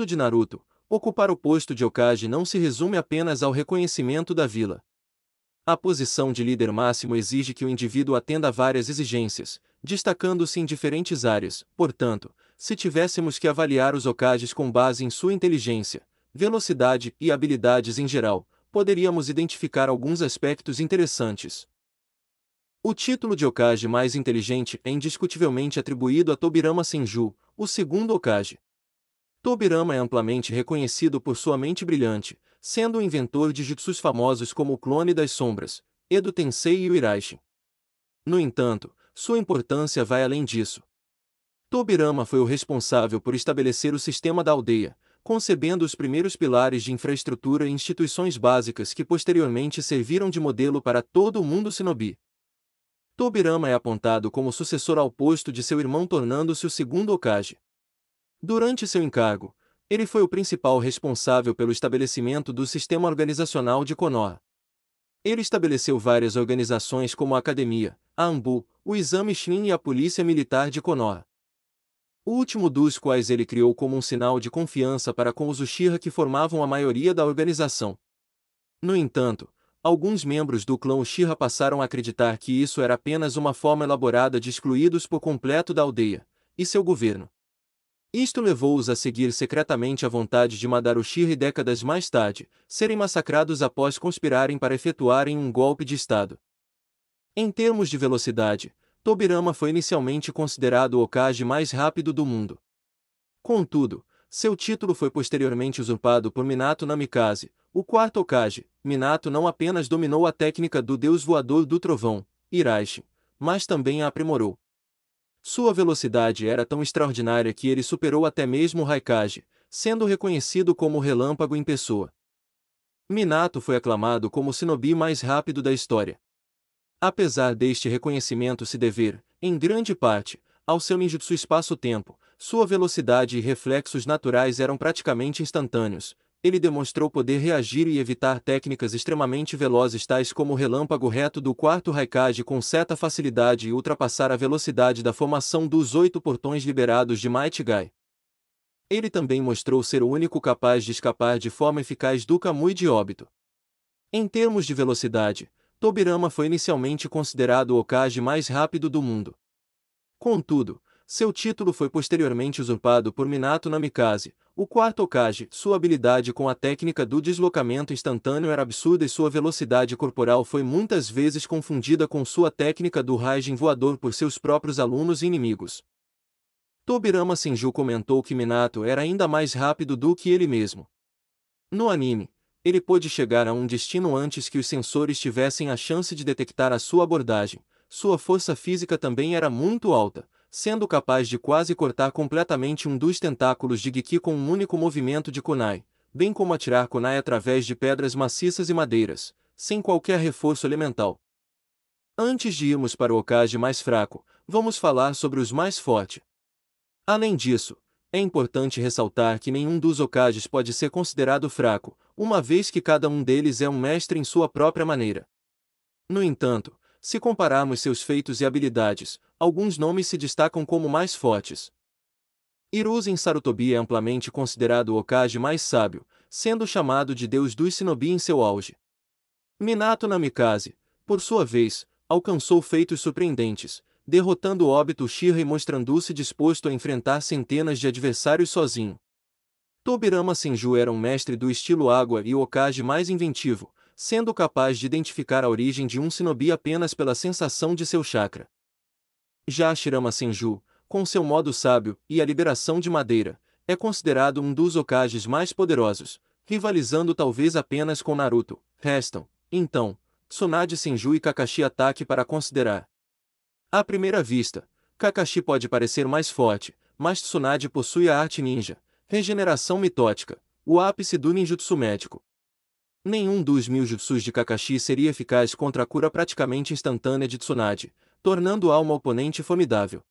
de Naruto, ocupar o posto de Hokage não se resume apenas ao reconhecimento da vila. A posição de líder máximo exige que o indivíduo atenda a várias exigências, destacando-se em diferentes áreas. Portanto, se tivéssemos que avaliar os Hokages com base em sua inteligência, velocidade e habilidades em geral, poderíamos identificar alguns aspectos interessantes. O título de Hokage mais inteligente é indiscutivelmente atribuído a Tobirama Senju, o segundo Hokage. Tobirama é amplamente reconhecido por sua mente brilhante, sendo o inventor de jutsus famosos como o Clone das Sombras, Edo Tensei e o Iraishin. No entanto, sua importância vai além disso. Tobirama foi o responsável por estabelecer o sistema da aldeia, concebendo os primeiros pilares de infraestrutura e instituições básicas que posteriormente serviram de modelo para todo o mundo shinobi. Tobirama é apontado como sucessor ao posto de seu irmão, tornando-se o segundo Hokage. Durante seu encargo, ele foi o principal responsável pelo estabelecimento do sistema organizacional de Konoha. Ele estabeleceu várias organizações como a Academia, a Anbu, o Exame Chunin e a Polícia Militar de Konoha. O último dos quais ele criou como um sinal de confiança para com os Uchiha que formavam a maioria da organização. No entanto, alguns membros do clã Uchiha passaram a acreditar que isso era apenas uma forma elaborada de excluí-los por completo da aldeia e seu governo. Isto levou-os a seguir secretamente a vontade de Madara Uchiha e décadas mais tarde, serem massacrados após conspirarem para efetuarem um golpe de estado. Em termos de velocidade, Tobirama foi inicialmente considerado o Hokage mais rápido do mundo. Contudo, seu título foi posteriormente usurpado por Minato Namikaze, o quarto Hokage. Minato não apenas dominou a técnica do Deus Voador do Trovão, Iraishin, mas também a aprimorou. Sua velocidade era tão extraordinária que ele superou até mesmo o Raikage, sendo reconhecido como o Relâmpago em pessoa. Minato foi aclamado como o shinobi mais rápido da história. Apesar deste reconhecimento se dever, em grande parte, ao seu ninjutsu espaço-tempo, sua velocidade e reflexos naturais eram praticamente instantâneos. Ele demonstrou poder reagir e evitar técnicas extremamente velozes tais como o relâmpago reto do quarto Raikage com certa facilidade e ultrapassar a velocidade da formação dos 8 portões liberados de Might Guy. Ele também mostrou ser o único capaz de escapar de forma eficaz do Kamui de óbito. Em termos de velocidade, Tobirama foi inicialmente considerado o Hokage mais rápido do mundo. Contudo, seu título foi posteriormente usurpado por Minato Namikaze, o quarto Hokage. Sua habilidade com a técnica do deslocamento instantâneo era absurda e sua velocidade corporal foi muitas vezes confundida com sua técnica do Raijin voador por seus próprios alunos e inimigos. Tobirama Senju comentou que Minato era ainda mais rápido do que ele mesmo. No anime, ele pôde chegar a um destino antes que os sensores tivessem a chance de detectar a sua abordagem. Sua força física também era muito alta, sendo capaz de quase cortar completamente um dos tentáculos de Geki com um único movimento de kunai, bem como atirar kunai através de pedras maciças e madeiras, sem qualquer reforço elemental. Antes de irmos para o Hokage mais fraco, vamos falar sobre os mais fortes. Além disso, é importante ressaltar que nenhum dos Hokages pode ser considerado fraco, uma vez que cada um deles é um mestre em sua própria maneira. No entanto, se compararmos seus feitos e habilidades, alguns nomes se destacam como mais fortes. Hiruzen Sarutobi é amplamente considerado o Hokage mais sábio, sendo chamado de Deus dos Shinobi em seu auge. Minato Namikaze, por sua vez, alcançou feitos surpreendentes, derrotando o Obito Uchiha e mostrando-se disposto a enfrentar centenas de adversários sozinho. Tobirama Senju era um mestre do estilo água e o Hokage mais inventivo, sendo capaz de identificar a origem de um shinobi apenas pela sensação de seu chakra. Já Shirama Senju, com seu modo sábio e a liberação de madeira, é considerado um dos Hokages mais poderosos, rivalizando talvez apenas com Naruto. Restam, então, Tsunade Senju e Kakashi Ataque para considerar. À primeira vista, Kakashi pode parecer mais forte, mas Tsunade possui a arte ninja, regeneração mitótica, o ápice do ninjutsu médico. Nenhum dos 1000 jutsus de Kakashi seria eficaz contra a cura praticamente instantânea de Tsunade, tornando-a uma oponente formidável.